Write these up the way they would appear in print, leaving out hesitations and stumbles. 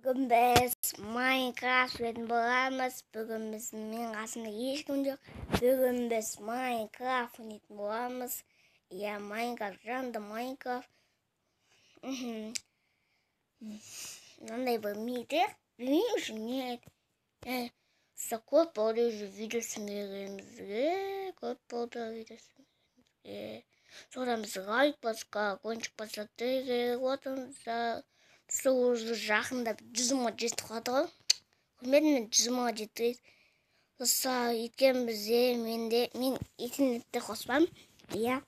Бүгін біз Майнкрафт ойнайтын боламыз. Бүгін менің қасымда ешкім жоқ. Бүгін біз Майнкрафт ойнайтын боламыз. Я Майнкрафт, жанды Майнкрафт. Мынандай білмейді. Білмеймін үшін не еді. Код болды уже видеосын беремізге. Код болды видеосын беремізге. Содан біз лайк басқа, кончик басады керек отыңызда. Сол уже жақындап 100 мыңға жетіп қалды ғой. Көрмедім мен 100 мыңға жетті. Соса еткен бізде мен интернетте қоспам. Иә.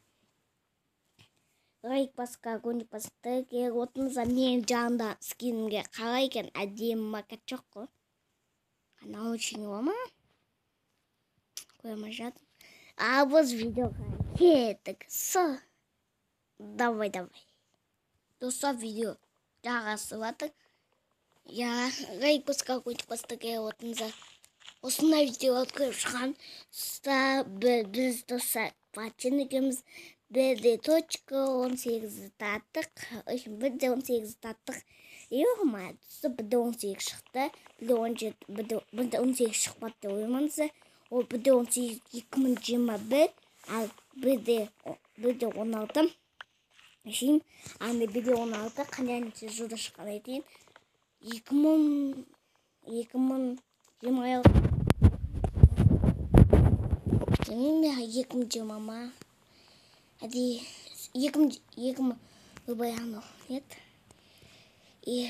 Лайк басқа, кончик басады керек отыңызда. Мен жанында скинімге қалай екен әдемі макет жоқ қой. Научный ома. Қойма жатым. А біз видеоға кеттік. Давай. Достар видео жағасы батыр. Я лайк басқа, кончик басты керек отыңызда. Осындай видео көріп шығам. Біз достар патчен екеміз. Бірде точка 18 таттық. Бірде 18 таттық. Еума, бірде 18 шықты. Бірде 18 шықпады деп ойламаңыздар. Ол бірде 18 2021, ал бірде 16. Şimdi anne bir de 16 kanalımızı şurada çıkarayım. 2020 2020 ama hadi 20 bayanı нет. И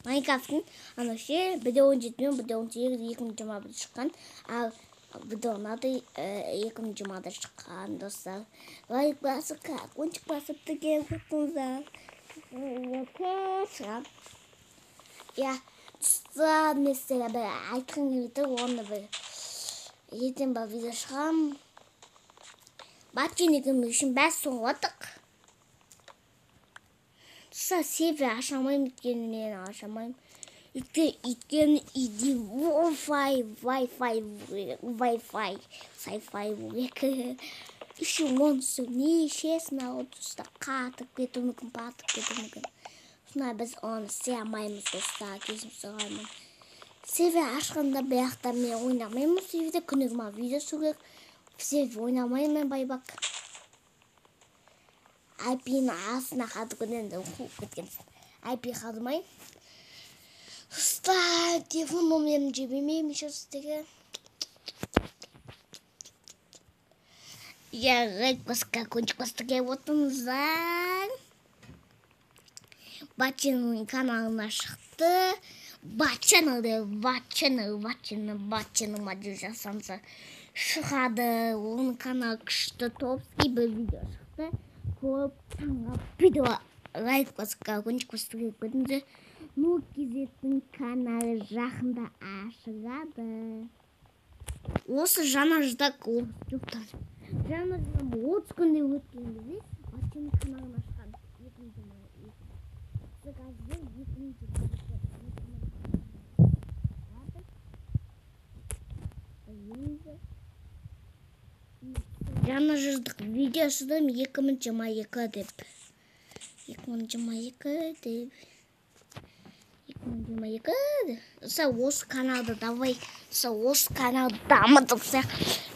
Minecraft'ın anışı bir de 17 bir de 18 2020'da çıkan. Al bir de ona da 2020'da çıkan dostlar. Like basıp konçuk basıp da gelip tuttuğunuzda. Ya dostlar mesela böyle айтқан gibi onu böyle. Ертең бір видео шығам. Батченігім үшін бәс соңғаттық. Достар сервер ашамайым еткенінен ашамайым. Өйткені үйде Wi-Fi екі. Үшін онысы нешесін алып достар қатып кету мүмкін, батып кету мүмкін. Сонда біз оны істей алмаймыз достар, кесіп сұраймын. Сервер ашқанда бияқта мен ойнамаймын серверде, күнігіма видеосы керек. Сервер ойнамаймын байбақ. IP-ні астына қалды көденді қуып кеткенсін. IP қалдымай. Достар, телефон номерін жібемеймін еще сіздерге. Я лайк басқа, кончик басты келіп отырыңыздар. Батченің каналына шықты. Батченің мадил жасанса шығады. Оның каналы күшті топский бір видео шықты. Көп таңға видео лайк басқа, кончик басты келіп көрдіңіздер. Ну кезеттің каналы жақында ашылады. Осы жаңа жылда жоқтан. Жаңа жылда 30 күнде өткен кезде Батченің каналын ашқан. Жаңа жылдық видеосыдым 2022 деп. 2022 деп. Осы каналды давай. Осы каналды дамытып.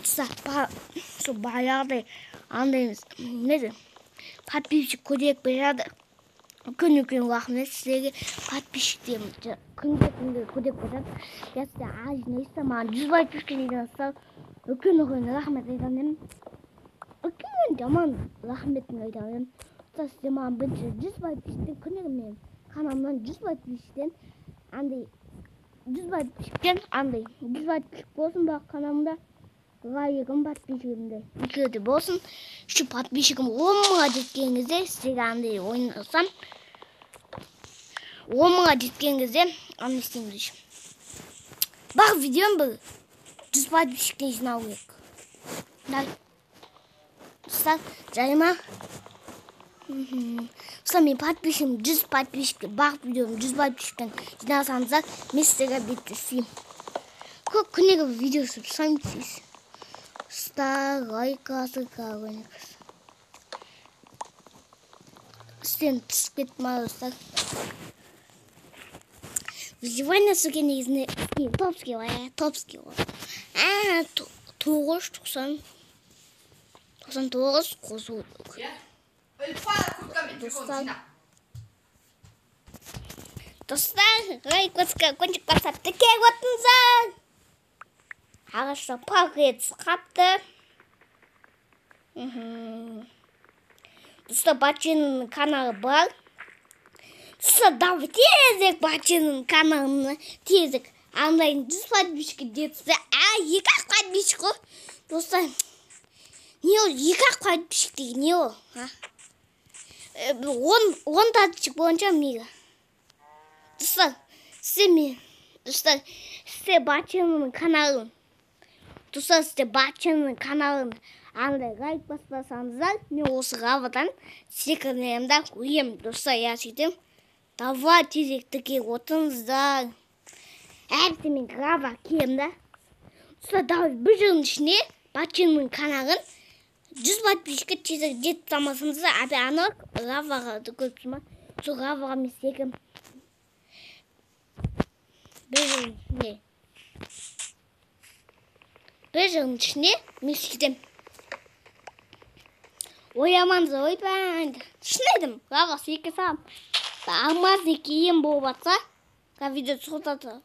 Сол баяғыдай андаймыз. Неді? Подписчик көдек береді. Күн рахмет сіздерге подписчиктерім. Күнде көдек береді. Я сізде ажын маған 100 подписчик деген сау. Күн рахмет айтамын. Күн жаман рахметін айтамын. Сізде маған бірінші 100 подписчиктен күнігім мен. Kanalımdan 100 подписчиктен андай 100 подписчиктен андай 100 подписчик болсын бақ каналымда. Лайығым подписчигімде 2 болсын. Şu подписчигім 10 мыңға жеткен кезде сіздерге андай ойнасам. 10 мыңға жеткен кезде андай істейміз. Бақ видеом бір 100 подписчиктен жинау керек. Достар, жайма. Сосын мен подписчигім 100 подписчик, бақ видеом 100 подписчиктен жинасаңыздар, мен сіздерге бетті істеймін. Көп күнегі видеосы сами істейсіз. Достар, лайк асыр қарыңыз. Істен пісіп кетті ма достар. Выживание сукені ізіне топский ва, топский ва. 990. 99 қосу. Достар, райкотска кончик басапты кек отынзар. Ағашта пағет қапты. Достар Батчинның каналы бар. Достар давай тезек Батчинның каналына тезек. Андайын 100 подписчика детсе. 2-ақ подписчик қой. Достар, не ол 2-ақ подписчик деген не ол? 10 подписчик болынша мега. Достар, сізде Батчинның каналын. Достар, сізде Батчинның каналын. Андай лайк баспасаңыздар, мен осы ғавадан секірнемді өйем. Достар, я сөйтем. Давай тезекті кек отыңыздар. Әрді мен ғава кемді. Достар, давай бір жылдың ішіне Батчинның каналын 100 подписчикке тезек жетіп тамасыңыздар. Әбі анық ғаваға көріпсі ма? Сол ғаваға мен секім. Bir жылдың ішіне мен сөйтем. Ойламаңыздар, ойбай. Шынайдым, ғаға секе сам. Алмаз екейін болып атса, видео сұқтаты.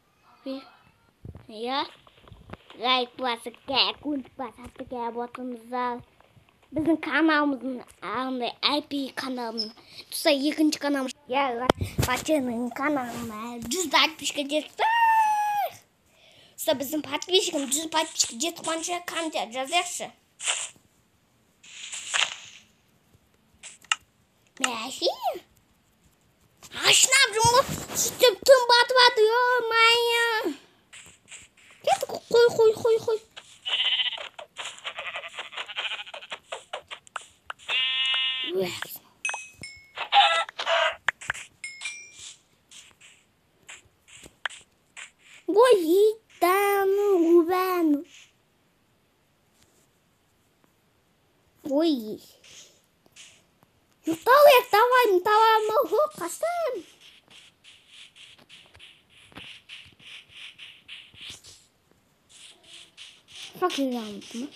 Лайк басып, көңіл басып кәп отымыздар. Біздің каналымыздың IP каналымыз. Достар, екінші каналымыз. Батчинның каналына 100 подписчика жетті. Достар, біздің подписчикім 100 подписчика жетіп қанша комментарий жазайықшы. Мәші? Ашынап жұмғы сөйтіп түн батып аты, майя. Кет, қой. Ой, тану, убану. Ой. Юқтауек, тавайым, қастым. Факел алмытым.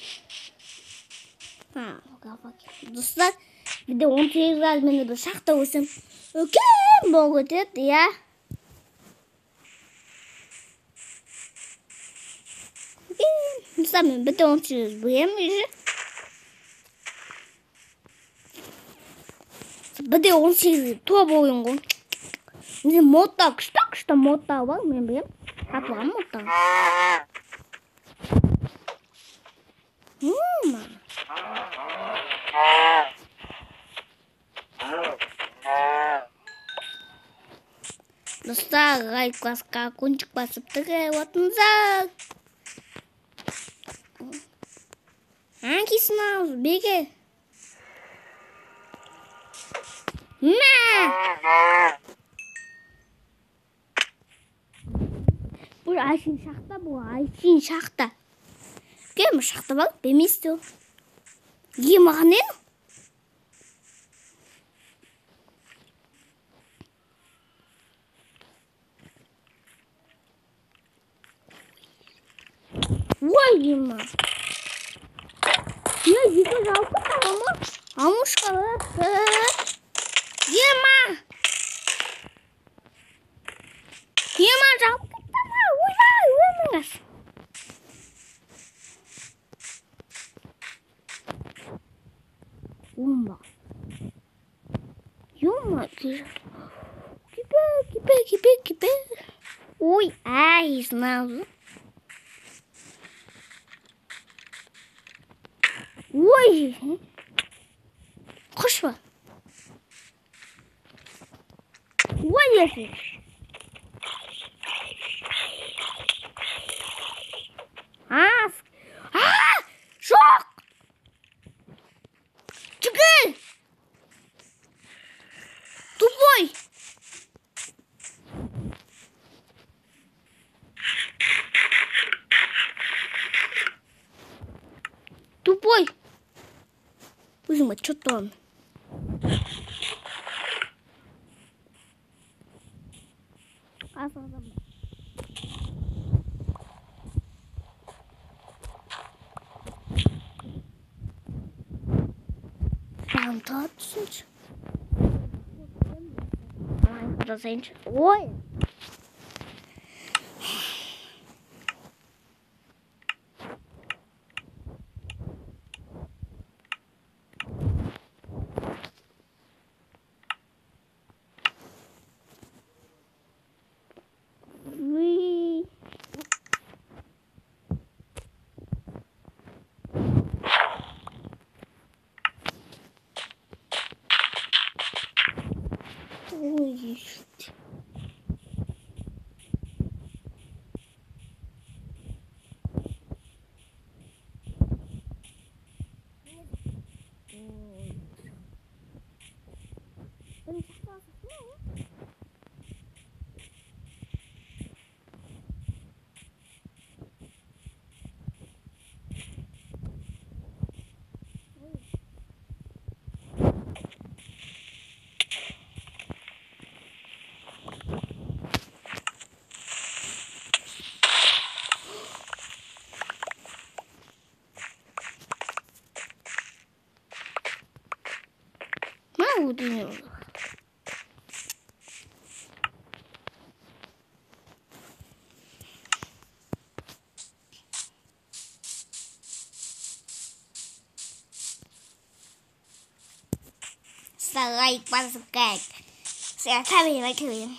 Достар, бізде 18 газ мені бір шақта өсім. Өкен бұл өтеді, я. Достар, мен бізде 18 бұйым ежі. Бізде 18 топ ойын ғой. Мен модта, күшті модта бар, мен бұйым. Қатылған модта. Достар, лайк басқа көңіл басып тұғы отыңыздар. Кейсін ауыз, беге. Бұл айшын шақта, Кем шақта бар, беместі ол. Маған ен? Ой, ема. Екі жалпы қалама. Амушқалы. Ема жалпы қалама. Ойбай, өміңіз. Умба. Юма, кипе. Ой, знаю. Ой, қош ба? Ой, есі. Жоқ! Чүгіл! Тупой! Өзіме чөттен. Асығызым. танытып түсінші. Жасайыншы. Ой! Ой, удивил. Лайк, подписывайтесь. Ставьте лайки.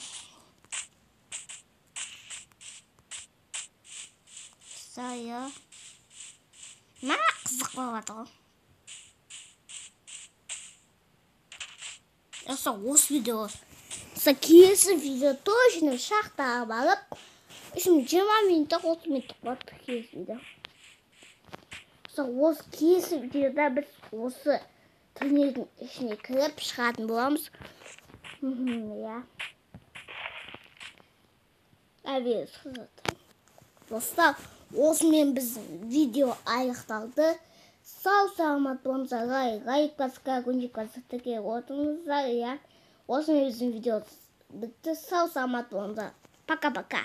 Saya қызық болады ғой. Осы видео. Келесі видео точно шахтаға барып, 20 минуттық 30 минуттық болады келесі видео. Осы келесі видеода біз осы туннельдің ішіне кіріп шығатын боламыз. Ja. Достар, осымен біздің видео аяқталды. Сау саламат болыңыздар, лайк басқа көндеп отырыңыздар. Осымен біздің видео бітті. Сау саламат болыңыздар. Пока-пока.